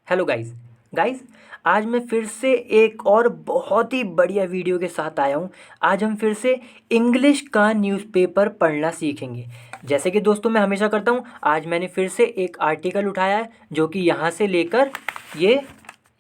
Hello guys. Guys, आज मैं फिर से एक और बहुत ही बढ़िया वीडियो के साथ आया हूँ। आज हम फिर से इंग्लिश का न्यूज़पेपर पढ़ना सीखेंगे। जैसे कि दोस्तों मैं हमेशा करता हूँ, आज मैंने फिर से एक आर्टिकल उठाया है जो कि यहाँ से लेकर ये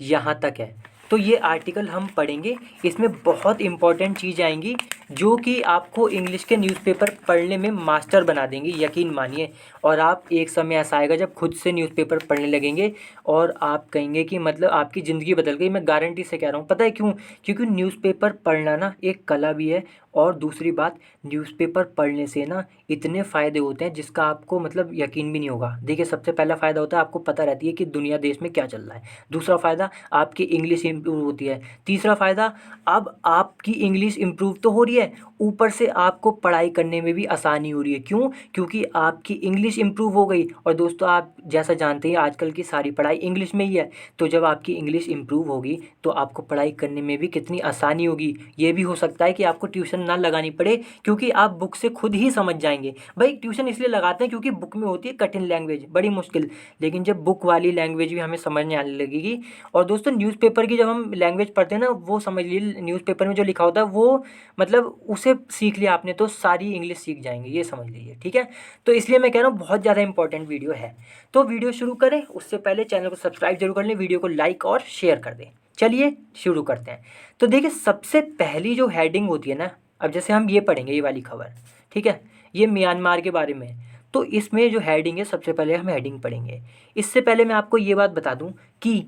यहाँ तक है। तो ये आर्टिकल हम पढ़ेंगे। इसमें बहुत इंपॉर्टेंट चीज़ आएंगी जो कि आपको इंग्लिश के न्यूज़पेपर पढ़ने में मास्टर बना देंगी, यकीन मानिए। और आप एक समय ऐसा आएगा जब खुद से न्यूज़पेपर पढ़ने लगेंगे और आप कहेंगे कि मतलब आपकी ज़िंदगी बदल गई। मैं गारंटी से कह रहा हूँ। पता है क्यों? क्योंकि न्यूज़पेपर पढ़ना ना एक कला भी है। और दूसरी बात, न्यूज़पेपर पढ़ने से ना इतने फ़ायदे होते हैं जिसका आपको मतलब यकीन भी नहीं होगा। देखिए, सबसे पहला फ़ायदा होता है आपको पता रहती है कि दुनिया देश में क्या चल रहा है। दूसरा फ़ायदा, आपकी इंग्लिश इम्प्रूव होती है। तीसरा फ़ायदा, अब आपकी इंग्लिश इम्प्रूव तो हो रही है, ऊपर से आपको पढ़ाई करने में भी आसानी हो रही है। क्यों? क्योंकि आपकी इंग्लिश इम्प्रूव हो गई। और दोस्तों, आप जैसा जानते हैं आजकल की सारी पढ़ाई इंग्लिश में ही है। तो जब आपकी इंग्लिश इम्प्रूव होगी तो आपको पढ़ाई करने में भी कितनी आसानी होगी। ये भी हो सकता है कि आपको ट्यूशन ना लगानी पड़े, क्योंकि आप बुक से खुद ही समझ जाएंगे। भाई, ट्यूशन इसलिए लगाते हैं क्योंकि बुक में होती है कठिन लैंग्वेज, बड़ी मुश्किल। लेकिन जब बुक वाली लैंग्वेज भी हमें समझने आने लगेगी। और दोस्तों, न्यूज़पेपर की जब हम लैंग्वेज पढ़ते हैं ना, वो समझ लीजिए न्यूज़पेपर में जो लिखा होता है वो मतलब उसे सीख लिया आपने तो सारी इंग्लिश सीख जाएंगे, ये समझ लीजिए। ठीक है? तो इसलिए मैं कह रहा हूँ बहुत ज़्यादा इंपॉर्टेंट वीडियो है। तो वीडियो शुरू करें उससे पहले चैनल को सब्सक्राइब जरूर कर लें, वीडियो को लाइक और शेयर कर दें। चलिए शुरू करते हैं। तो देखिए, सबसे पहली जो हेडिंग होती है ना, अब जैसे हम ये पढ़ेंगे ये वाली खबर, ठीक है, ये म्यांमार के बारे में है। तो इसमें जो हेडिंग है, सबसे पहले हम हेडिंग पढ़ेंगे। इससे पहले मैं आपको ये बात बता दूं कि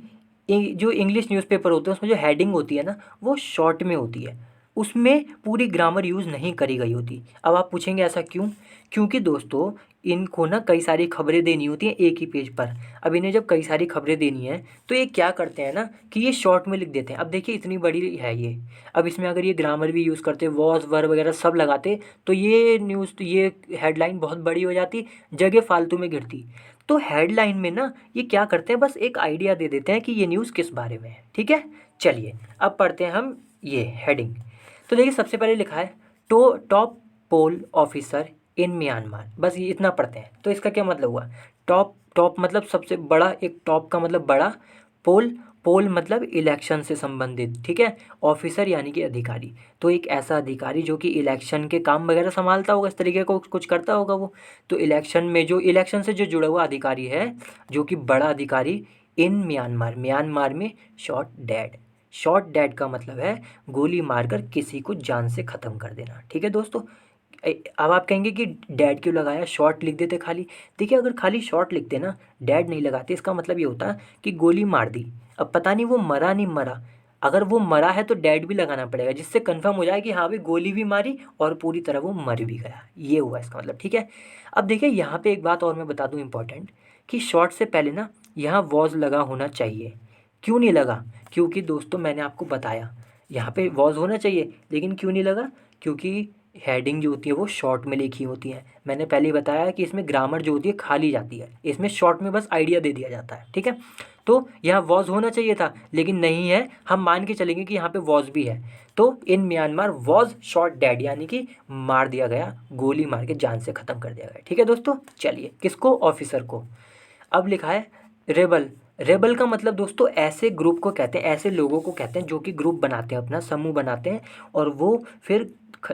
जो इंग्लिश न्यूज़पेपर होते हैं उसमें जो हेडिंग होती है ना, वो शॉर्ट में होती है। उसमें पूरी ग्रामर यूज़ नहीं करी गई होती। अब आप पूछेंगे ऐसा क्यों? क्योंकि दोस्तों, इनको ना कई सारी खबरें देनी होती हैं एक ही पेज पर। अब इन्हें जब कई सारी खबरें देनी है तो ये क्या करते हैं ना कि ये शॉर्ट में लिख देते हैं। अब देखिए, इतनी बड़ी है ये। अब इसमें अगर ये ग्रामर भी यूज़ करते, वॉज वर वगैरह सब लगाते, तो ये न्यूज़ तो ये हेडलाइन बहुत बड़ी हो जाती, जगह फालतू में गिरती। तो हेडलाइन में ना ये क्या करते हैं, बस एक आइडिया दे देते हैं कि ये न्यूज़ किस बारे में है। ठीक है? चलिए अब पढ़ते हैं हम ये हेडिंग। तो देखिए, सबसे पहले लिखा है top poll officer in Myanmar. बस ये इतना पढ़ते हैं। तो इसका क्या मतलब हुआ? टॉप टॉप मतलब सबसे बड़ा, एक टॉप का मतलब बड़ा, पोल पोल मतलब इलेक्शन से संबंधित। ठीक है? ऑफिसर यानी कि अधिकारी। तो एक ऐसा अधिकारी जो कि इलेक्शन के काम वगैरह संभालता होगा, इस तरीके को कुछ करता होगा वो। तो इलेक्शन में जो इलेक्शन से जो जुड़ा हुआ अधिकारी है, जो कि बड़ा अधिकारी इन म्यांमार, म्यांमार में शॉट डेड। शॉट डेड का मतलब है गोली मारकर किसी को जान से ख़त्म कर देना। ठीक है दोस्तों? अब आप कहेंगे कि डैड क्यों लगाया, शॉर्ट लिख देते खाली। देखिए, अगर खाली शॉर्ट लिखते ना, डैड नहीं लगाते, इसका मतलब ये होता कि गोली मार दी। अब पता नहीं वो मरा नहीं मरा। अगर वो मरा है तो डैड भी लगाना पड़ेगा, जिससे कंफर्म हो जाए कि हाँ भाई गोली भी मारी और पूरी तरह वो मर भी गया। ये हुआ इसका मतलब। ठीक है? अब देखिए, यहाँ पे एक बात और मैं बता दूँ इंपॉर्टेंट, कि शॉर्ट से पहले ना यहाँ वॉज लगा होना चाहिए। क्यों नहीं लगा? क्योंकि दोस्तों, मैंने आपको बताया यहाँ पे वॉज होना चाहिए, लेकिन क्यों नहीं लगा? क्योंकि हेडिंग जो होती है वो शॉर्ट में लिखी होती है। मैंने पहले ही बताया कि इसमें ग्रामर जो होती है खाली जाती है, इसमें शॉर्ट में बस आइडिया दे दिया जाता है। ठीक है? तो यहाँ वॉज होना चाहिए था, लेकिन नहीं है। हम मान के चलेंगे कि यहाँ पे वॉज भी है। तो in Myanmar was shot dead, यानी कि मार दिया गया, गोली मार के जान से ख़त्म कर दिया गया। ठीक है दोस्तों? चलिए, किसको? ऑफिसर को। अब लिखा है रेबल। रेबल का मतलब दोस्तों ऐसे ग्रुप को कहते हैं, ऐसे लोगों को कहते हैं जो कि ग्रुप बनाते हैं, अपना समूह बनाते हैं और वो फिर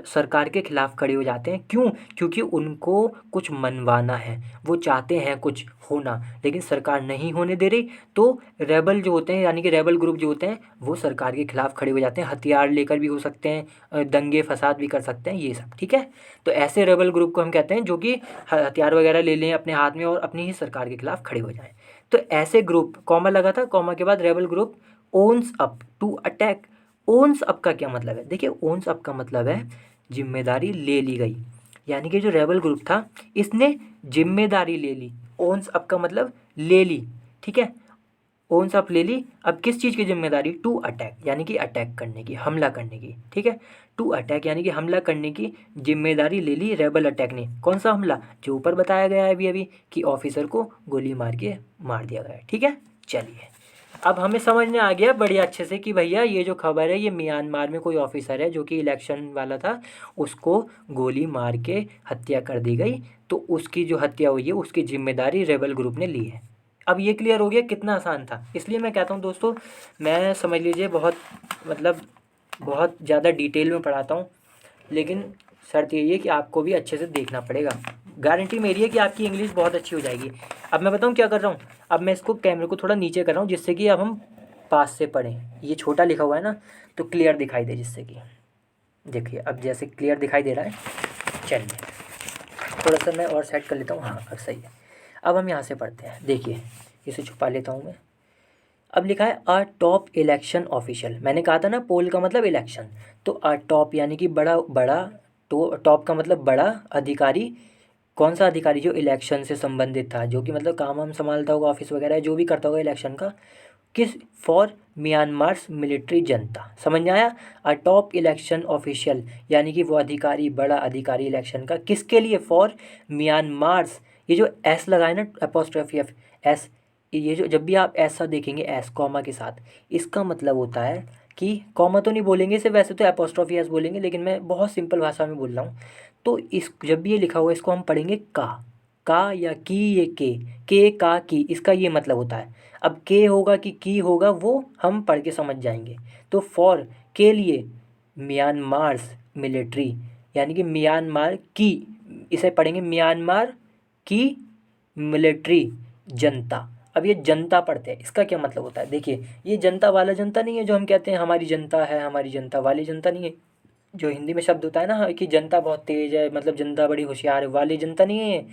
सरकार के खिलाफ खड़े हो जाते हैं। क्यों? क्योंकि उनको कुछ मनवाना है, वो चाहते हैं कुछ होना, लेकिन सरकार नहीं होने दे रही। तो रेबल जो होते हैं, यानी कि रेबल ग्रुप जो होते हैं, वो सरकार के खिलाफ खड़े हो जाते हैं। हथियार लेकर भी हो सकते हैं, दंगे फसाद भी कर सकते हैं, ये सब। ठीक है? तो ऐसे रेबल ग्रुप को हम कहते हैं जो कि हथियार वगैरह ले लें अपने हाथ में और अपनी ही सरकार के खिलाफ खड़े हो जाएं। तो ऐसे ग्रुप, कॉमा लगा था, कॉमा के बाद rebel group owns up to attack. Owns up का क्या मतलब है? देखिए, ओन्स अप का मतलब है जिम्मेदारी ले ली गई। यानी कि जो रेबल ग्रुप था इसने जिम्मेदारी ले ली। ओन्स अप का मतलब ले ली। ठीक है? ओन्स अप ले ली। अब किस चीज़ की जिम्मेदारी? टू अटैक, यानी कि अटैक करने की, हमला करने की। ठीक है? टू अटैक यानी कि हमला करने की जिम्मेदारी ले ली रेबल अटैक ने। कौन सा हमला? जो ऊपर बताया गया है अभी अभी, कि ऑफिसर को गोली मार के मार दिया गया है। ठीक है? चलिए, अब हमें समझ में आ गया बढ़िया अच्छे से कि भैया ये जो खबर है, ये म्यांमार में कोई ऑफिसर है जो कि इलेक्शन वाला था, उसको गोली मार के हत्या कर दी गई। तो उसकी जो हत्या हुई है उसकी जिम्मेदारी रेबल ग्रुप ने ली है। अब ये क्लियर हो गया कितना आसान था। इसलिए मैं कहता हूँ दोस्तों, मैं समझ लीजिए बहुत मतलब बहुत ज़्यादा डिटेल में पढ़ाता हूँ, लेकिन शर्त यही है कि आपको भी अच्छे से देखना पड़ेगा। गारंटी मेरी है कि आपकी इंग्लिश बहुत अच्छी हो जाएगी। अब मैं बताऊँ क्या कर रहा हूँ, अब मैं इसको कैमरे को थोड़ा नीचे कर रहा हूँ जिससे कि अब हम पास से पढ़ें। ये छोटा लिखा हुआ है ना, तो क्लियर दिखाई दे, जिससे कि देखिए अब जैसे क्लियर दिखाई दे रहा है। चलिए थोड़ा सा मैं और सेट कर लेता हूँ। हाँ अब सही है। अब हम यहाँ से पढ़ते हैं। देखिए इसे छुपा लेता हूँ मैं। अब लिखा है अ टॉप इलेक्शन ऑफिशियल। मैंने कहा था ना पोल का मतलब इलेक्शन, तो अ टॉप यानी कि बड़ा बड़ा, तो टॉप का मतलब बड़ा अधिकारी। कौन सा अधिकारी? जो इलेक्शन से संबंधित था, जो कि मतलब काम वाम संभालता होगा, ऑफिस वगैरह जो भी करता होगा इलेक्शन का। किस? फॉर म्यांमार्स मिलिट्री जनता। समझ में आया? अ टॉप इलेक्शन ऑफिशियल यानी कि वो अधिकारी, बड़ा अधिकारी इलेक्शन का, किसके लिए? फॉर म्यांमार्स। ये जो एस लगा है ना, अपोस्ट्रोफी एफ एस, ये जो जब भी आप ऐसा देखेंगे एस कॉमा के साथ, इसका मतलब होता है कि कॉमा तो नहीं बोलेंगे इसे, वैसे तो अपोस्ट्रोफी एस बोलेंगे, लेकिन मैं बहुत सिंपल भाषा में बोल रहा हूँ। तो इस जब भी ये लिखा हुआ है इसको हम पढ़ेंगे का या की। ये के का की, इसका ये मतलब होता है। अब के होगा कि की होगा वो हम पढ़ के समझ जाएंगे। तो फॉर के लिए म्यांमार्स मिलिट्री, यानी कि म्यांमार की, इसे पढ़ेंगे म्यांमार की मिलिट्री जनता। अब ये जनता पढ़ते हैं, इसका क्या मतलब होता है? देखिए ये जनता वाला जनता नहीं है जो हम कहते हैं हमारी जनता है, हमारी जनता वाली जनता नहीं है। जो हिंदी में शब्द होता है ना कि जनता बहुत तेज है, मतलब जनता बड़ी होशियार है, वाली जनता नहीं है।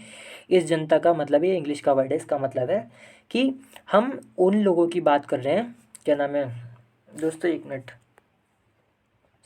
इस जनता का मतलब, ये इंग्लिश का वर्ड है, इसका मतलब है कि हम उन लोगों की बात कर रहे हैं। क्या नाम है दोस्तों, एक मिनट।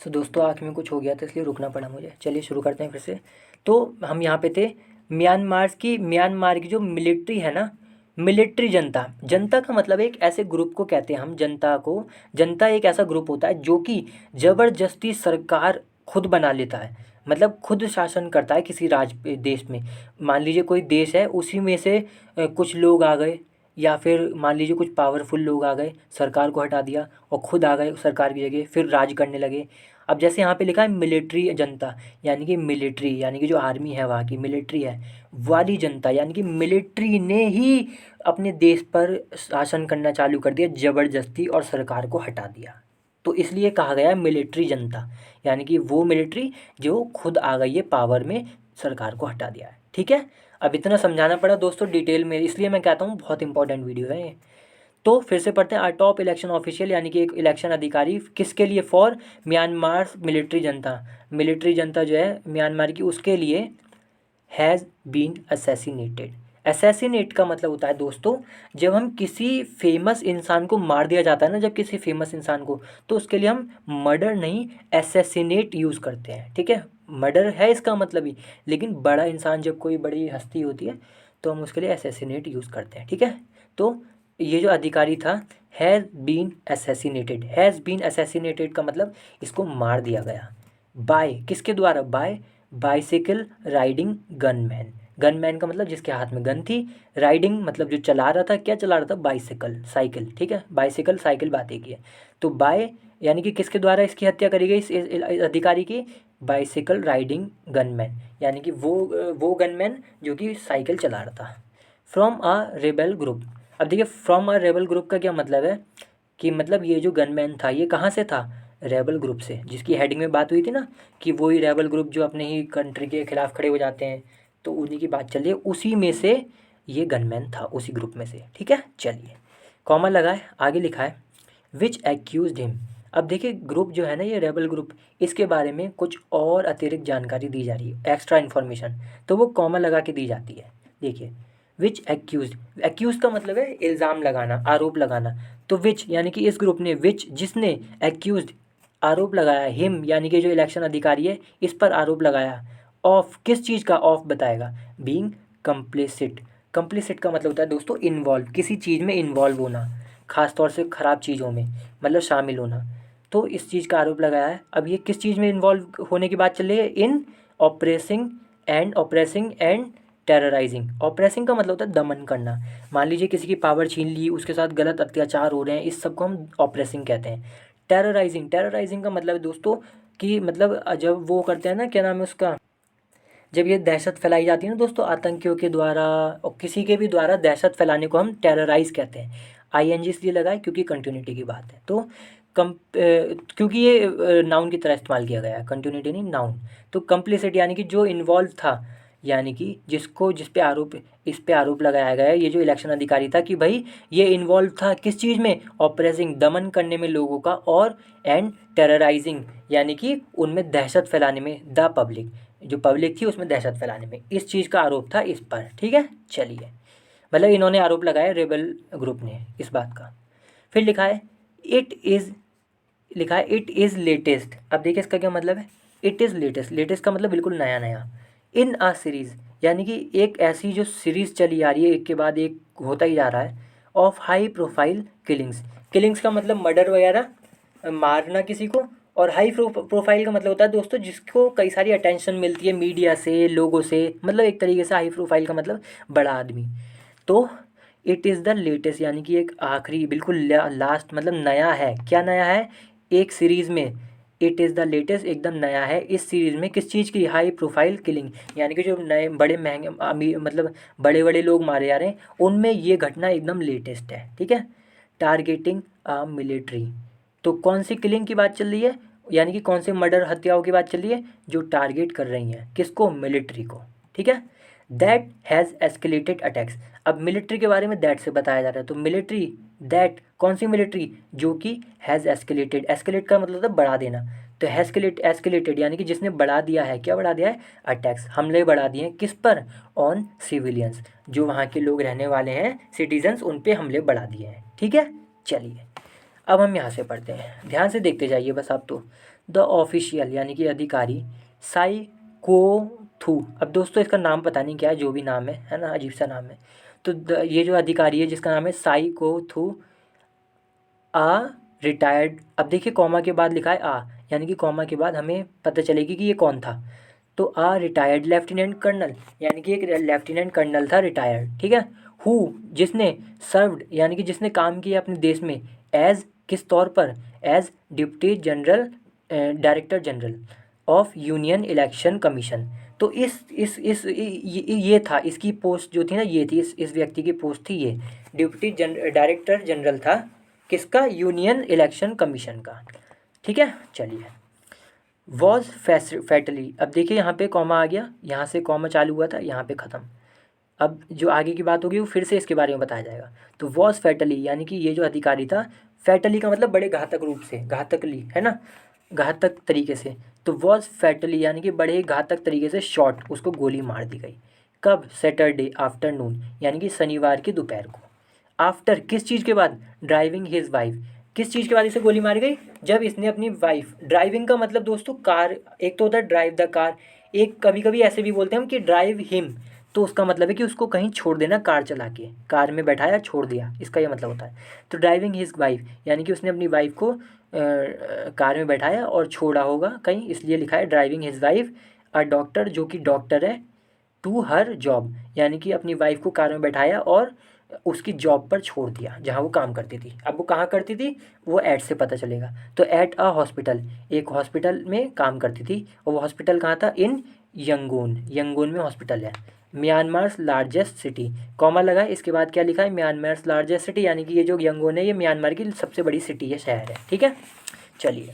दोस्तों आँख में कुछ हो गया था इसलिए रुकना पड़ा मुझे। चलिए शुरू करते हैं फिर से। तो हम यहाँ पे थे, म्यांमार की जो मिलिट्री है ना, मिलिट्री जनता। जनता का मतलब एक ऐसे ग्रुप को कहते हैं हम जनता को। जनता एक ऐसा ग्रुप होता है जो कि ज़बरदस्ती सरकार खुद बना लेता है, मतलब खुद शासन करता है किसी देश में। मान लीजिए कोई देश है, उसी में से कुछ लोग आ गए, या फिर मान लीजिए कुछ पावरफुल लोग आ गए, सरकार को हटा दिया और खुद आ गए सरकार की जगह, फिर राज करने लगे। अब जैसे यहाँ पे लिखा है मिलिट्री जनता, यानी कि मिलिट्री यानी कि जो आर्मी है वहाँ की मिलिट्री है, वाली जनता यानी कि मिलिट्री ने ही अपने देश पर शासन करना चालू कर दिया ज़बरदस्ती और सरकार को हटा दिया। तो इसलिए कहा गया है मिलिट्री जनता, यानी कि वो मिलिट्री जो खुद आ गई है पावर में, सरकार को हटा दिया है। ठीक है, अब इतना समझाना पड़ा दोस्तों डिटेल में, इसलिए मैं कहता हूँ बहुत इंपॉर्टेंट वीडियो है ये। तो फिर से पढ़ते हैं, आर टॉप इलेक्शन ऑफिशियल यानी कि एक इलेक्शन अधिकारी, किसके लिए? For Myanmar military Janata. Military जनता जो है म्यांमार की, उसके लिए हैज़ बीन असैसिनेटेड। असैसिनेट का मतलब होता है दोस्तों, जब हम किसी फेमस इंसान को मार दिया जाता है ना, जब किसी फेमस इंसान को, तो उसके लिए हम मर्डर नहीं असैसिनेट यूज़ करते हैं। ठीक है, मर्डर है इसका मतलब ही, लेकिन बड़ा इंसान जब कोई बड़ी हस्ती होती है तो हम उसके लिए असैसिनेट यूज़ करते हैं। ठीक है, तो ये जो अधिकारी था has been assassinated, has been assassinated का मतलब इसको मार दिया गया। बाय किसके द्वारा? By bicycle riding gunman. Gunman का मतलब जिसके हाथ में गन थी, राइडिंग मतलब जो चला रहा था, क्या चला रहा था? Bicycle, cycle. ठीक है, बाइसिकल साइकिल बात एक ही है। तो बाय यानी कि किसके द्वारा इसकी हत्या करी गई इस अधिकारी की? बाइसिकल राइडिंग गनमैन, यानी कि वो गनमैन जो कि साइकिल चला रहा था। From a rebel group. अब देखिए फ्रॉम अ रेबल ग्रुप का क्या मतलब है कि मतलब ये जो गनमैन था ये कहाँ से था? रेबल ग्रुप से, जिसकी हेडिंग में बात हुई थी ना कि वही रेबल ग्रुप जो अपने ही कंट्री के खिलाफ खड़े हो जाते हैं, तो उन्हीं की बात चल रही है, उसी में से ये गनमैन था, उसी ग्रुप में से। ठीक है, चलिए कॉमा लगाए, आगे लिखा है विच एक्यूज हिम। अब देखिए ग्रुप जो है ना ये रेबल ग्रुप, इसके बारे में कुछ और अतिरिक्त जानकारी दी जा रही है, एक्स्ट्रा इन्फॉर्मेशन, तो वो कॉमा लगा के दी जाती है। देखिए विच एक्यूज, एक्यूज का मतलब है इल्ज़ाम लगाना, आरोप लगाना। तो विच यानी कि इस ग्रुप ने, विच जिसने, एक्यूज आरोप लगाया, हिम यानी कि जो इलेक्शन अधिकारी है इस पर आरोप लगाया, ऑफ किस चीज़ का? ऑफ बताएगा, बीइंग कंप्लिसिट। कंप्लिसिट का मतलब होता है दोस्तों इन्वॉल्व, किसी चीज़ में इन्वॉल्व होना, खास तौर से ख़राब चीज़ों में, मतलब शामिल होना। तो इस चीज़ का आरोप लगाया है। अब ये किस चीज़ में इन्वॉल्व होने की बात चल रही है? इन ऑपरेसिंग एंड टेरराइजिंग। ऑपरेसिंग का मतलब होता है दमन करना। मान लीजिए किसी की पावर छीन ली, उसके साथ गलत अत्याचार हो रहे हैं, इस सब को हम ऑपरेसिंग कहते हैं। टेरराइजिंग, टेरराइजिंग का मतलब है दोस्तों कि मतलब जब वो करते हैं ना, क्या नाम है उसका, जब ये दहशत फैलाई जाती है ना दोस्तों आतंकियों के द्वारा और किसी के भी द्वारा दहशत फैलाने को हम टेरराइज कहते हैं। ING इसलिए लगाए क्योंकि कंटिन्यूटी की बात है। तो क्योंकि ये नाउन की तरह इस्तेमाल किया गया है, कंटिन्यूटी नहीं नाउन। तो कंप्लिसिटी यानी कि जो इन्वॉल्व था, यानी कि जिसको इस पे आरोप लगाया गया है, ये जो इलेक्शन अधिकारी था कि भाई ये इन्वॉल्व था किस चीज़ में, ऑपरेसिंग दमन करने में लोगों का, और एंड टेरराइजिंग यानी कि उनमें दहशत फैलाने में, द पब्लिक जो पब्लिक थी उसमें दहशत फैलाने में, इस चीज़ का आरोप था इस पर। ठीक है, चलिए, मतलब इन्होंने आरोप लगाया रेबल ग्रुप ने इस बात का। फिर इट इज़ लिखा है इट इज़ लेटेस्ट। अब देखिए इसका क्या मतलब है, इट इज़ लेटेस्ट। लेटेस्ट का मतलब बिल्कुल नया नया। इन अ सीरीज़ यानी कि एक ऐसी जो सीरीज़ चली आ रही है, एक के बाद एक होता ही जा रहा है, of high profile killings. Killings का मतलब मर्डर वगैरह, मारना किसी को, और हाई प्रोफाइल का मतलब होता है दोस्तों जिसको कई सारी अटेंशन मिलती है मीडिया से, लोगों से, मतलब एक तरीके से हाई प्रोफाइल का मतलब बड़ा आदमी। तो इट इज़ द लेटेस्ट यानी कि एक आखिरी बिल्कुल लास्ट मतलब नया है। क्या नया है, एक सीरीज़ में इट इज़ द लेटेस्ट एकदम नया है इस सीरीज़ में, किस चीज़ की, हाई प्रोफाइल किलिंग, यानी कि जो नए बड़े महंगे मतलब बड़े बड़े लोग मारे जा रहे हैं उनमें ये घटना एकदम लेटेस्ट है। ठीक है, टारगेटिंग अ मिलिट्री। तो कौन सी किलिंग की बात चल रही है, यानी कि कौन से मर्डर हत्याओं की बात चल रही है जो टारगेट कर रही हैं किसको, मिलिट्री को। ठीक है, दैट हैज़ एस्केलेटेड अटैक्स। अब मिलिट्री के बारे में दैट से बताया जा रहा है, तो मिलिट्री दैट कौन सी मिलिट्री, जो कि हैज़ एस्केलेटेड, एस्केलेट का मतलब होता है बढ़ा देना। तो एस्केलेटेड यानी कि जिसने बढ़ा दिया है, क्या बढ़ा दिया है, अटैक्स, हमले बढ़ा दिए हैं किस पर, ऑन सिविलियंस, जो वहाँ के लोग रहने वाले हैं सिटीजन्स, उन पे हमले बढ़ा दिए हैं। ठीक है, चलिए अब हम यहाँ से पढ़ते हैं, ध्यान से देखते जाइए बस आप। तो द ऑफिशियल यानी कि अधिकारी, साइकोथू। अब दोस्तों इसका नाम पता नहीं क्या है, जो भी नाम है ना, अजीब सा नाम है। तो ये जो अधिकारी है जिसका नाम है साइकोथू आ रिटायर्ड। अब देखिए कॉमा के बाद लिखा है आ, यानी कि कॉमा के बाद हमें पता चलेगी कि ये कौन था। तो आ रिटायर्ड लेफ्टिनेंट कर्नल, यानी कि एक लेफ्टिनेंट कर्नल था रिटायर्ड। ठीक है, हु जिसने, सर्व्ड यानी कि जिसने काम किया अपने देश में, एज किस तौर पर, as deputy general, director general of union election commission. तो ये था, इसकी पोस्ट जो थी ना, ये थी इस व्यक्ति की पोस्ट थी ये, डिप्टी डायरेक्टर जनरल था किसका, यूनियन इलेक्शन कमीशन का। ठीक है, चलिए, वॉज फैटली। अब देखिए यहाँ पे कॉमा आ गया, यहाँ से कॉमा चालू हुआ था, यहाँ पे ख़त्म। अब जो आगे की बात होगी वो फिर से इसके बारे में बताया जाएगा। तो वॉज फैटली यानी कि ये जो अधिकारी था, फैटली का मतलब बड़े घातक रूप से, घातकली है ना, घातक तरीके से। तो वॉज फैटली यानी कि बड़े घातक तरीके से शॉट, उसको गोली मार दी गई। कब, सैटरडे आफ्टरनून यानी कि शनिवार की दोपहर को। आफ्टर किस चीज़ के बाद, ड्राइविंग हिज वाइफ, किस चीज़ के बाद इसे गोली मारी गई, जब इसने अपनी वाइफ, ड्राइविंग का मतलब दोस्तों कार, एक तो होता है ड्राइव द कार, एक कभी कभी ऐसे भी बोलते हैं हम कि ड्राइव हिम, तो उसका मतलब है कि उसको कहीं छोड़ देना, कार चला के, कार में बैठाया छोड़ दिया, इसका ये मतलब होता है। तो ड्राइविंग हिज वाइफ यानी कि उसने अपनी वाइफ को कार में बैठाया और छोड़ा होगा कहीं, इसलिए लिखा है driving his wife a doctor, जो कि डॉक्टर है, टू हर जॉब यानी कि अपनी वाइफ को कार में बैठाया और उसकी जॉब पर छोड़ दिया जहाँ वो काम करती थी। अब वो कहाँ करती थी, वो ऐड से पता चलेगा। तो एट अ हॉस्पिटल, एक हॉस्पिटल में काम करती थी, और वो हॉस्पिटल कहाँ था, इन यंगून, यंगून में हॉस्पिटल है। म्यांमार्स लार्जेस्ट सिटी, कॉमा लगा है, इसके बाद क्या लिखा है, म्यांमार्स लार्जेस्ट सिटी, यानी कि ये जो यंगून है ये म्यांमार की सबसे बड़ी सिटी है, शहर है। ठीक है, चलिए,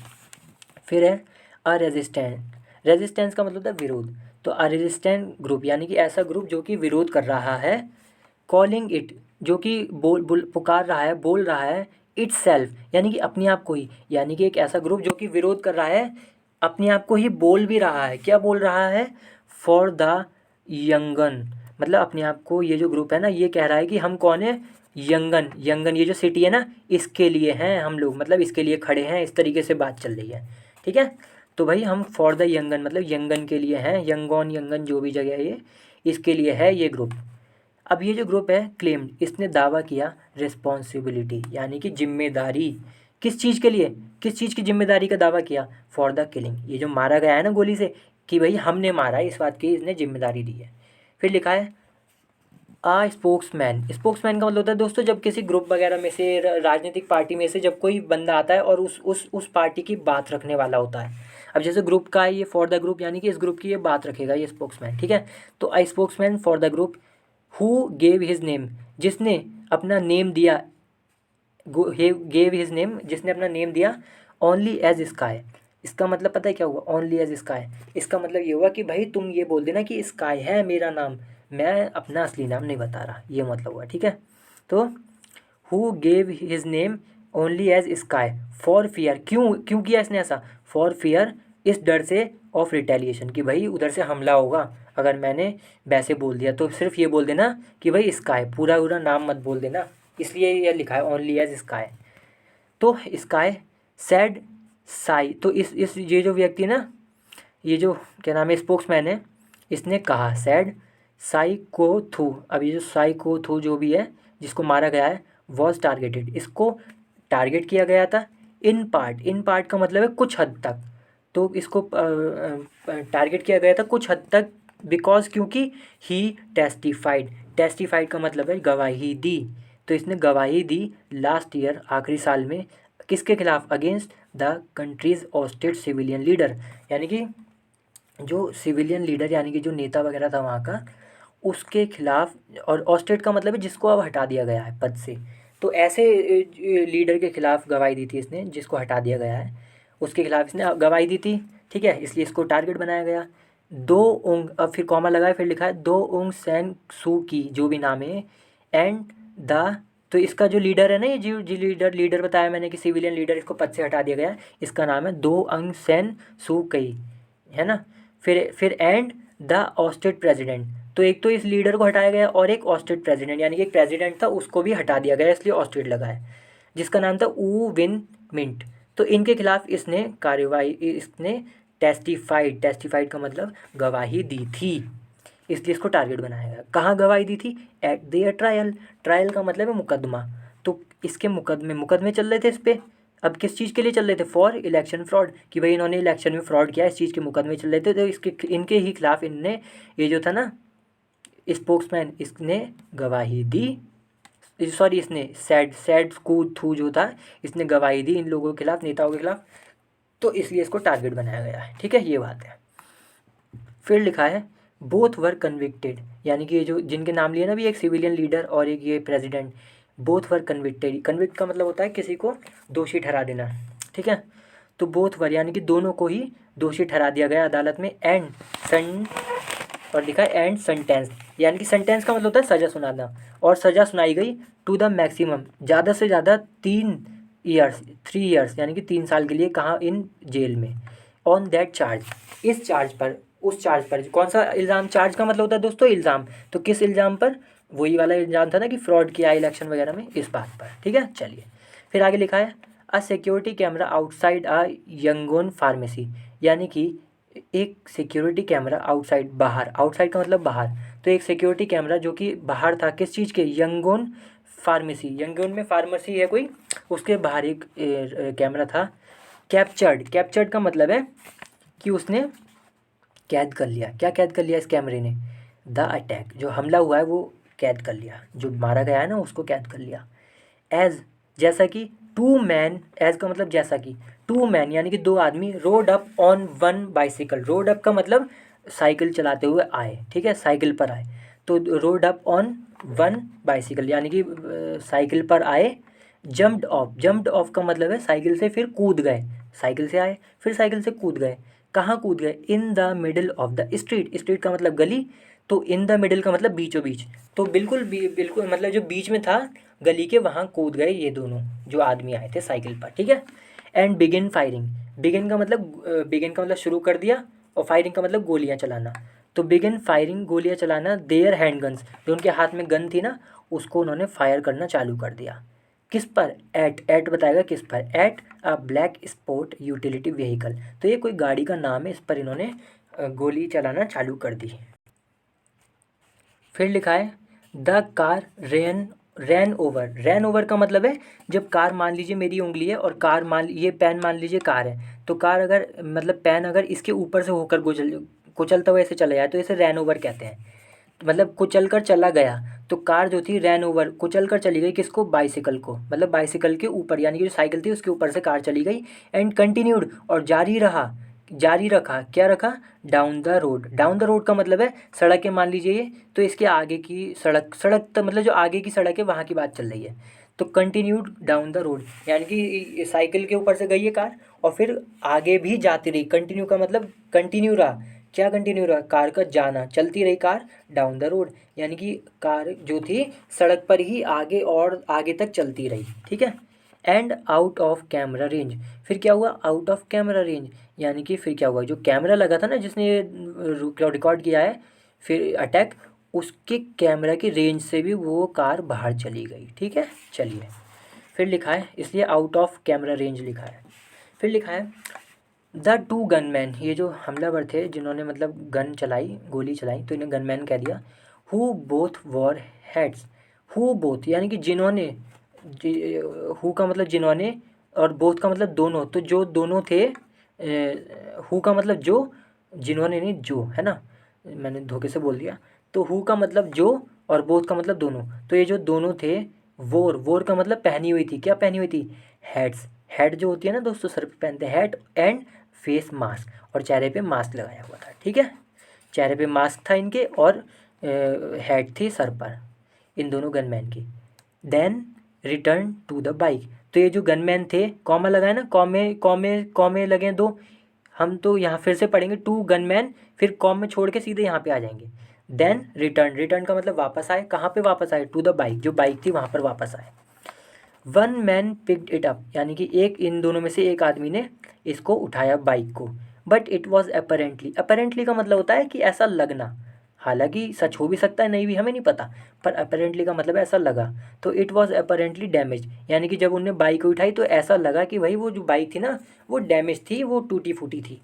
फिर है अ रेजिस्टेंट। रेजिस्टेंस का मतलब है विरोध। तो अ रेजिस्टेंट ग्रुप यानी कि ऐसा ग्रुप जो कि विरोध कर रहा है, कॉलिंग इट जो कि पुकार रहा है, बोल रहा है, इट्स सेल्फ यानी कि अपने आप को ही, यानी कि एक ऐसा ग्रुप जो कि विरोध कर रहा है, अपने आप को ही बोल भी रहा है, क्या बोल रहा है, फॉर द यंगन, मतलब अपने आप को, ये जो ग्रुप है ना ये कह रहा है कि हम कौन है, यंगन, यंगन ये जो सिटी है ना इसके लिए हैं हम लोग, मतलब इसके लिए खड़े हैं, इस तरीके से बात चल रही है। ठीक है, तो भाई हम फॉर द यंगन मतलब यंगन के लिए हैं, यंगॉन यंगन जो भी जगह है ये, इसके लिए है ये ग्रुप। अब ये जो ग्रुप है क्लेम्ड, इसने दावा किया रिस्पॉन्सिबिलिटी यानी कि जिम्मेदारी, किस चीज़ के लिए, किस चीज़ की जिम्मेदारी का दावा किया, फॉर द किलिंग, ये जो मारा गया है ना गोली से, कि भाई हमने मारा है, इस बात की इसने जिम्मेदारी दी है। फिर लिखा है स्पोक्समैन, स्पोक्समैन का मतलब होता है दोस्तों जब किसी ग्रुप वगैरह में से राजनीतिक पार्टी में से जब कोई बंदा आता है और उस पार्टी की बात रखने वाला होता है। अब जैसे ग्रुप का है ये फॉर द ग्रुप, यानी कि इस ग्रुप की ये बात रखेगा ये स्पोक्समैन, ठीक है। तो I spokesman for the group who gave his name, जिसने अपना नेम दिया, गेव हिज नेम, जिसने अपना नेम दिया ओनली एज स्काई। इसका मतलब पता है क्या हुआ, ओनली एज स्काई। इसका मतलब ये हुआ कि भाई तुम ये बोल देना कि स्काई है मेरा नाम, मैं अपना असली नाम नहीं बता रहा, ये मतलब हुआ, ठीक है। तो who gave his name only as sky for fear, क्यों क्यों किया इसने ऐसा, फॉर फियर, इस डर से, ऑफ रिटेलिएशन, कि भाई उधर से हमला होगा अगर मैंने वैसे बोल दिया। तो सिर्फ ये बोल देना कि भाई स्काई, पूरा पूरा नाम मत बोल देना, इसलिए ये लिखा है ओनली एज स्काई। तो स्काई सैड साई, तो इस ये जो व्यक्ति ना, ये जो क्या नाम है स्पोक्समैन है, इसने कहा सैड साइकोथू। अब ये जो साइकोथू जो भी है जिसको मारा गया है, वॉज टारगेटेड, इसको टारगेट किया गया था इन पार्ट, इन पार्ट का मतलब है कुछ हद तक, तो इसको टारगेट किया गया था कुछ हद तक, बिकॉज क्योंकि ही टेस्टिफाइड, टेस्टिफाइड का मतलब है गवाही दी, तो इसने गवाही दी लास्ट ईयर, आखिरी साल में, किसके खिलाफ, against the countries Oersted civilian leader, यानी कि जो सिविलियन लीडर यानी कि जो नेता वगैरह था वहाँ का, उसके खिलाफ। और ऑस्टेड का मतलब है जिसको अब हटा दिया गया है पद से, तो ऐसे लीडर के खिलाफ गवाही दी थी इसने जिसको हटा दिया गया है, उसके खिलाफ इसने गवाही दी थी, ठीक है, इसलिए इसको टारगेट बनाया गया। दो उंग, अब फिर कॉमा लगाए, फिर लिखा है दो उंग सैन सू की, जो भी नाम है, एंड द, तो इसका जो लीडर है ना, ये जो लीडर बताया मैंने कि सिविलियन लीडर, इसको पद से हटा दिया गया, इसका नाम है दो अंग सैन सू कई, है ना। फिर एंड द ऑस्टेड प्रेसिडेंट, तो एक तो इस लीडर को हटाया गया और एक ऑस्टेड प्रेसिडेंट, यानी कि एक प्रेसिडेंट था उसको भी हटा दिया गया, इसलिए ऑस्टेड लगा है, जिसका नाम था ऊ विन मिंट। तो इनके खिलाफ इसने कार्यवाही, इसने टेस्टिफाइड, टेस्टिफाइड का मतलब गवाही दी थी, इसलिए इसको टारगेट बनाया गया। कहाँ गवाही दी थी, एट देयर ट्रायल, ट्रायल का मतलब है मुकदमा, तो इसके मुकदमे चल रहे थे इस पर। अब किस चीज़ के लिए चल रहे थे, फॉर इलेक्शन फ्रॉड, कि भाई इन्होंने इलेक्शन में फ्रॉड किया, इस चीज़ के मुकदमे चल रहे थे, तो इसके इनके ही खिलाफ इनने, ये जो था ना स्पोक्समैन, इसने गवाही दी, सॉरी इसने सैड सैड स्कूड थू जो था, इसने गवाही दी इन लोगों के खिलाफ, नेताओं के खिलाफ, तो इसलिए इसको टारगेट बनाया गया है, ठीक है, ये बात है। फिर लिखा है बोथ वर कन्विक्टेड, यानी कि ये जो जिनके नाम लिए ना भी, एक सिविलियन लीडर और एक ये president, both were convicted, convict का मतलब होता है किसी को दोषी ठहरा देना, ठीक है। तो बोथ वर यानी कि दोनों को ही दोषी ठहरा दिया गया अदालत में, एंड सन, और लिखा है एंड सेंटेंस, यानी कि सेंटेंस का मतलब होता है सज़ा सुनाना, और सज़ा सुनाई गई टू द मैक्सिमम, ज़्यादा से ज़्यादा 3 ईयर्स यानी कि 3 साल के लिए, कहाँ, इन जेल में, ऑन दैट चार्ज, इस चार्ज पर, उस चार्ज पर, कौन सा इल्ज़ाम, चार्ज का मतलब होता है दोस्तों इल्ज़ाम, तो किस इल्ज़ाम पर, वही वाला इल्ज़ाम था ना कि फ्रॉड किया इलेक्शन वगैरह में, इस बात पर, ठीक है। चलिए फिर आगे लिखा है a security camera outside a Yangon pharmacy, यानी कि एक सिक्योरिटी कैमरा आउटसाइड, बाहर, आउटसाइड का मतलब बाहर, तो एक सिक्योरिटी कैमरा जो कि बाहर था, किस चीज़ के, यंगोन फार्मेसी, यंगोन में फार्मेसी है कोई, उसके बाहर एक कैमरा था, कैप्चर्ड, कैप्चर्ड का मतलब है कि उसने कैद कर लिया, क्या कैद कर लिया इस कैमरे ने, द अटैक, जो हमला हुआ है वो कैद कर लिया, जो मारा गया है ना उसको कैद कर लिया, एज, जैसा कि, टू मैन, एज का मतलब जैसा कि, टू मैन यानी कि दो आदमी, road up on one bicycle, road up का मतलब साइकिल चलाते हुए आए, ठीक है, साइकिल पर आए, तो road up on one bicycle यानी कि साइकिल पर आए, जम्प्ड ऑफ का मतलब है साइकिल से फिर कूद गए, साइकिल से आए फिर साइकिल से कूद गए, कहाँ कूद गए, in the middle of the street, street का मतलब गली, तो इन द मिडिल का मतलब बीचों बीच, तो बिल्कुल मतलब जो बीच में था गली के, वहाँ कूद गए ये दोनों जो आदमी आए थे साइकिल पर, ठीक है। एंड बिगिन फायरिंग, बिगिन का मतलब शुरू कर दिया, और फायरिंग का मतलब गोलियां चलाना, तो बिगिन फायरिंग, गोलियां चलाना, देयर हैंडगन्स, जो उनके हाथ में गन थी ना, उसको उन्होंने फायर करना चालू कर दिया, किस पर, एट बताएगा किस पर, at a black sport utility vehicle, तो ये कोई गाड़ी का नाम है, इस पर इन्होंने गोली चलाना चालू कर दी। फिर लिखा है द कार रैन ओवर का मतलब है जब कार, मान लीजिए मेरी उंगली है और कार, ये पेन मान लीजिए कार है, तो कार अगर मतलब पेन अगर इसके ऊपर से होकर कुचलता हुआ ऐसे चला जाए तो इसे रैन ओवर कहते हैं, मतलब कुचल कर चला गया, तो कार जो थी रैन ओवर, कुचल कर चली गई किसको, बाइसिकल को, मतलब बाइसिकल के ऊपर, यानी कि जो साइकिल थी उसके ऊपर से कार चली गई। एंड कंटिन्यूड, और जारी रहा, जारी रखा, क्या रखा, down the road. Down the road का मतलब है सड़क है मान लीजिए ये, तो इसके आगे की सड़क, सड़क तो मतलब जो आगे की सड़क है वहाँ की बात चल रही है। तो कंटिन्यूड डाउन द रोड, यानी कि साइकिल के ऊपर से गई है कार और फिर आगे भी जाती रही। कंटिन्यू का मतलब कंटिन्यू रहा, क्या कंटिन्यू रहा, कार का जाना, चलती रही कार डाउन द रोड, यानी कि कार जो थी सड़क पर ही आगे और आगे तक चलती रही। ठीक है। And out of camera range, फिर क्या हुआ, आउट ऑफ कैमरा रेंज, यानी कि फिर क्या हुआ, जो कैमरा लगा था ना जिसने रिकॉर्ड किया है फिर अटैक, उसके कैमरा की रेंज से भी वो कार बाहर चली गई। ठीक है। चलिए फिर लिखा है, इसलिए आउट ऑफ कैमरा रेंज लिखा है। फिर लिखा है द टू गनमैन, ये जो हमलावर थे जिन्होंने मतलब गन चलाई, गोली चलाई, तो इन्हें गनमैन कह दिया। Who both war heads, who both यानी कि जिन्होंने, हु का मतलब जिन्होंने और बोथ का मतलब दोनों, तो जो दोनों थे, हु का मतलब जो, जिन्होंने नहीं जो, है ना, मैंने धोखे से बोल दिया। तो हु का मतलब जो और बोथ का मतलब दोनों, तो ये जो दोनों थे, वोर, वोर का मतलब पहनी हुई थी, क्या पहनी हुई थी, हेड्स, हेड जो होती है ना दोस्तों सर पे पहनते हैं, हेड एंड फेस मास्क, और चेहरे पे मास्क लगाया हुआ था। ठीक है। चेहरे पे मास्क था इनके और हेड थी सर पर इन दोनों गनमैन की। Then return to the bike, तो ये जो गनमैन थे, कॉमा लगाए ना, कॉमे कॉमे कॉमे लगे दो, हम तो यहाँ फिर से पढ़ेंगे टू गनमैन, फिर कॉम में छोड़ के सीधे यहाँ पे आ जाएंगे। देन रिटर्न, रिटर्न का मतलब वापस आए, कहाँ पे वापस आए, टू द बाइक, जो बाइक थी वहाँ पर वापस आए। One man picked it up, यानी कि एक, इन दोनों में से एक आदमी ने इसको उठाया बाइक को। But it was apparently, apparently का मतलब होता है कि ऐसा लगना, हालांकि सच हो भी सकता है नहीं भी, हमें नहीं पता, पर अपेरेंटली का मतलब ऐसा लगा। तो इट वॉज अपेरेंटली डैमेज, यानी कि जब उनने बाइक उठाई तो ऐसा लगा कि भाई वो जो बाइक थी ना वो डैमेज थी, वो टूटी फूटी थी।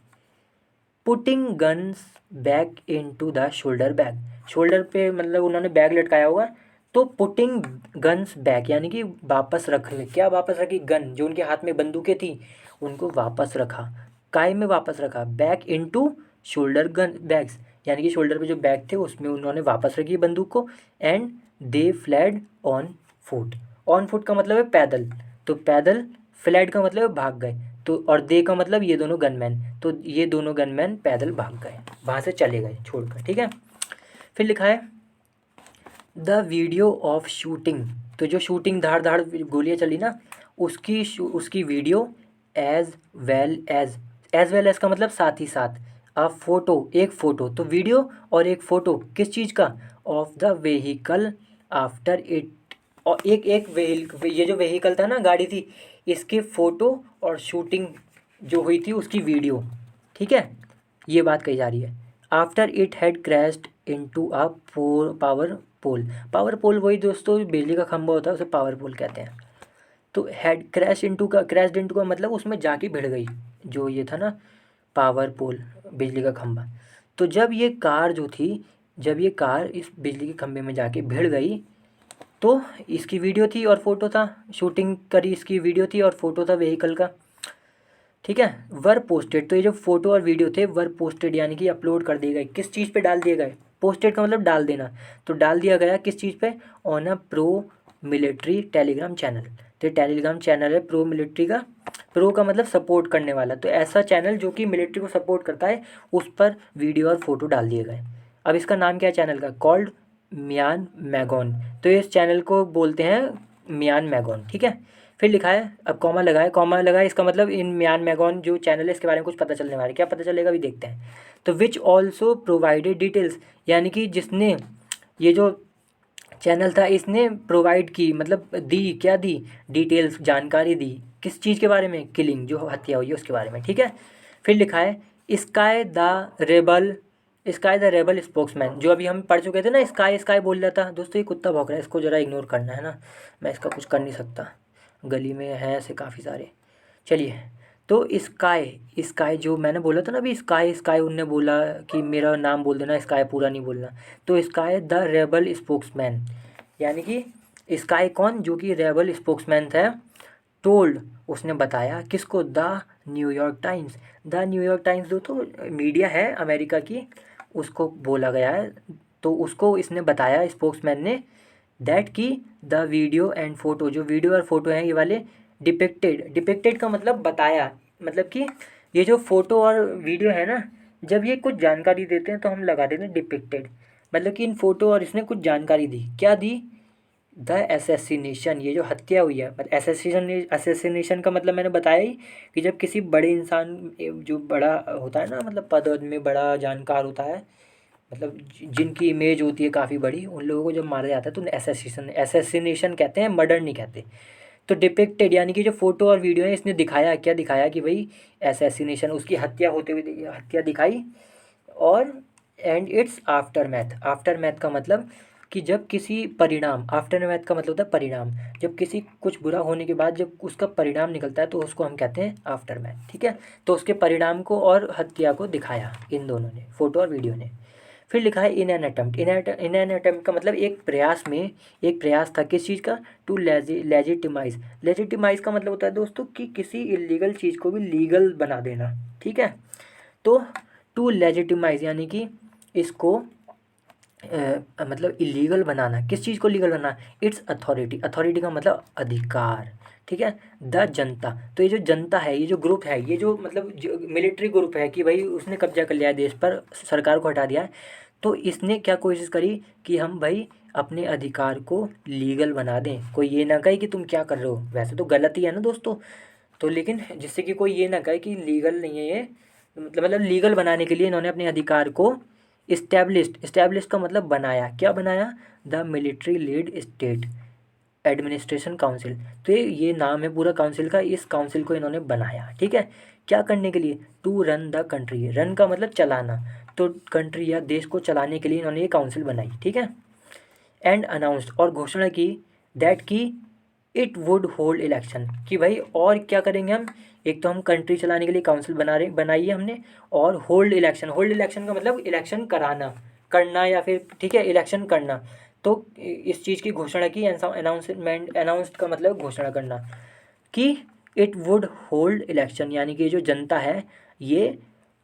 Putting guns back in to the shoulder bag, shoulder पे मतलब उन्होंने बैग लटकाया होगा, तो पुटिंग गन्स बैक यानी कि वापस रख ले, क्या वापस रखी, गन जो उनके हाथ में बंदूकें थी उनको वापस रखा, काय में वापस रखा, back into shoulder gun bags, यानी कि शोल्डर पे जो बैग थे उसमें उन्होंने वापस रखी बंदूक को। And they fled on foot, on foot का मतलब है पैदल, तो पैदल, फ्लैड का मतलब है भाग गए, तो और दे का मतलब ये दोनों गनमैन, तो ये दोनों गनमैन पैदल भाग गए, वहाँ से चले गए छोड़कर। ठीक है। फिर लिखा है द वीडियो ऑफ शूटिंग, तो जो शूटिंग धाड़ धाड़ गोलियाँ चली ना उसकी वीडियो, एज वेल एज का मतलब साथ ही साथ, अ फोटो, एक फ़ोटो, तो वीडियो और एक फ़ोटो किस चीज़ का, of the vehicle after it, और एक एक ये जो वेहीकल था ना गाड़ी थी, इसके फ़ोटो और शूटिंग जो हुई थी उसकी वीडियो। ठीक है। ये बात कही जा रही है। After it had crashed into a power pole, power pole वही दोस्तों बिजली का खंभा होता है उसे पावर पोल कहते हैं। तो हेड क्रैश इनटू का, क्रैश इनटू का मतलब उसमें जाके भिड़ गई, जो ये था ना पावर पोल, बिजली का खंभा। तो जब ये कार जो थी, जब ये कार इस बिजली के खंभे में जाके भिड़ गई, तो इसकी वीडियो थी और फोटो था, शूटिंग करी इसकी वीडियो थी और फोटो था व्हीकल का। ठीक है। वर पोस्टेड, तो ये जो फोटो और वीडियो थे वर पोस्टेड यानी कि अपलोड कर दिए गए, किस चीज़ पे डाल दिए गए, पोस्टेड का मतलब डाल देना, तो डाल दिया गया किस चीज़ पे, on a pro military Telegram channel, तो ये टेलीग्राम चैनल है प्रो मिलिट्री का, प्रो का मतलब सपोर्ट करने वाला, तो ऐसा चैनल जो कि मिलिट्री को सपोर्ट करता है उस पर वीडियो और फोटो डाल दिए गए। अब इसका नाम क्या है चैनल का, कॉल्ड मियान मैगोन, तो इस चैनल को बोलते हैं मियान मैगोन। ठीक है। फिर लिखा है, अब कॉमा लगाए, कॉमा लगाए, इसका मतलब इन मियान मैगोन जो चैनल है इसके बारे में कुछ पता चलने वाला है, क्या पता चलेगा अभी देखते हैं। तो विच ऑल्सो प्रोवाइडेड डिटेल्स, यानी कि जिसने, ये जो चैनल था इसने प्रोवाइड की, मतलब दी, क्या दी, डिटेल्स, जानकारी दी, किस चीज़ के बारे में, किलिंग, जो हत्या हुई है उसके बारे में। ठीक है। फिर लिखा है sky the rebel, sky the rebel spokesman, जो अभी हम पढ़ चुके थे ना, स्काई स्काई बोल रहा था दोस्तों, ये कुत्ता भौंक रहा है, इसको ज़रा इग्नोर करना है ना, मैं इसका कुछ कर नहीं सकता, गली में हैं ऐसे काफ़ी सारे। चलिए, तो स्काई, स्काई जो मैंने बोला था ना अभी, स्काई स्काई उनने बोला कि मेरा नाम बोल देना, स्काई पूरा नहीं बोलना, तो स्काई द रेबल स्पोक्समैन, यानी कि स्काई कौन, जो कि रेबल स्पोक्समैन था, टोल्ड, उसने बताया किसको, the New York times, the New York times जो तो मीडिया है अमेरिका की, उसको बोला गया है, तो उसको इसने बताया स्पोक्समैन ने दैट की द वीडियो एंड फोटो, जो वीडियो और फोटो हैं ये वाले डिपिक्टेड का मतलब बताया, मतलब कि ये जो फोटो और वीडियो है ना, जब ये कुछ जानकारी देते हैं तो हम लगा देते हैं डिपिक्टेड, मतलब कि इन फोटो और इसने कुछ जानकारी दी, क्या दी, द एसेसिनेशन, ये जो हत्या हुई है, मतलब एसेसिनेशन का मतलब मैंने बताया ही कि जब किसी बड़े इंसान, जो बड़ा होता है ना, मतलब पद में बड़ा जानकार होता है, मतलब जिनकी इमेज होती है काफ़ी बड़ी, उन लोगों को जब मारा जाता है तो उन्हें एसेसिनेशन कहते हैं, मर्डर नहीं कहते। तो डिपिक्टेड यानी कि जो फोटो और वीडियो है इसने दिखाया, क्या दिखाया कि भाई एसेसिनेशन, उसकी हत्या होते हुए हत्या दिखाई। और and it's after math, after math का मतलब कि जब किसी परिणाम, आफ्टर मैथ का मतलब होता है परिणाम, जब किसी कुछ बुरा होने के बाद जब उसका परिणाम निकलता है तो उसको हम कहते हैं आफ्टर मैथ, ठीक है। तो उसके परिणाम को और हत्या को दिखाया इन दोनों ने, फोटो और वीडियो ने। फिर लिखा है in an attempt, in an attempt का मतलब एक प्रयास में, एक प्रयास था किस चीज़ का, टू लेजिटिमाइज, लेजिटिमाइज का मतलब होता है दोस्तों कि किसी इलीगल चीज़ को भी लीगल बना देना, ठीक है। तो टू लेजिटिमाइज यानी कि इसको मतलब इलीगल बनाना, किस चीज़ को legal banana, it's authority, authority का मतलब अधिकार, ठीक है। द जनता, तो ये जो जनता है, ये जो ग्रुप है, ये जो मतलब जो मिलिट्री ग्रुप है कि भाई उसने कब्जा कर लिया है देश पर, सरकार को हटा दिया है, तो इसने क्या कोशिश करी कि हम भाई अपने अधिकार को लीगल बना दें, कोई ये ना कहे कि तुम क्या कर रहे हो, वैसे तो गलत ही है ना दोस्तों, तो लेकिन जिससे कि कोई ये ना कहे कि लीगल नहीं है ये, मतलब लीगल बनाने के लिए इन्होंने अपने अधिकार को इस्टेब्लिश का मतलब बनाया, क्या बनाया, the military lead state administration council, तो ये नाम है पूरा काउंसिल का, इस काउंसिल को इन्होंने बनाया, ठीक है। क्या करने के लिए, to run the country, run का मतलब चलाना, तो कंट्री या देश को चलाने के लिए इन्होंने ये काउंसिल बनाई, ठीक है। एंड अनाउंस्ड, और घोषणा की, दैट की इट वुड होल्ड इलेक्शन, कि भाई और क्या करेंगे हम, एक तो हम कंट्री चलाने के लिए काउंसिल बनाई है हमने, और होल्ड इलेक्शन का मतलब इलेक्शन कराना, करना या फिर ठीक है इलेक्शन करना, तो इस चीज़ की घोषणा की, अनाउंसमेंट, अनाउंस्ड का मतलब घोषणा करना, कि इट वुड होल्ड इलेक्शन, यानी कि जो जनता है ये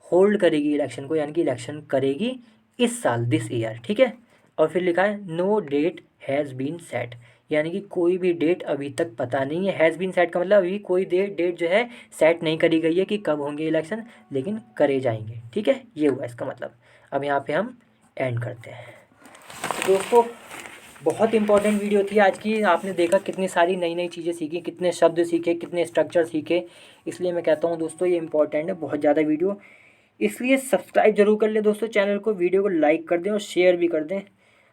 होल्ड करेगी इलेक्शन को, यानी कि इलेक्शन करेगी इस साल, दिस ईयर, ठीक है। और फिर लिखा है no date has been set, यानी कि कोई भी डेट अभी तक पता नहीं है, हैज़ बीन सेट का मतलब अभी कोई डेट जो है सेट नहीं करी गई है कि कब होंगे इलेक्शन, लेकिन करे जाएंगे, ठीक है, ये हुआ इसका मतलब। अब यहाँ पे हम एंड करते हैं। तो दोस्तों बहुत इंपॉर्टेंट वीडियो थी आज की, आपने देखा कितनी सारी नई नई चीज़ें सीखी, कितने शब्द सीखे, कितने स्ट्रक्चर सीखे, इसलिए मैं कहता हूँ दोस्तों ये इंपॉर्टेंट है बहुत ज़्यादा वीडियो, इसलिए सब्सक्राइब जरूर कर ले दोस्तों चैनल को, वीडियो को लाइक कर दें और शेयर भी कर दें।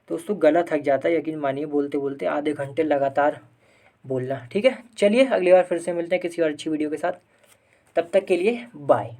दोस्तों गला थक जाता है यकीन मानिए, बोलते बोलते आधे घंटे लगातार बोलना, ठीक है। चलिए अगली बार फिर से मिलते हैं किसी और अच्छी वीडियो के साथ, तब तक के लिए बाय।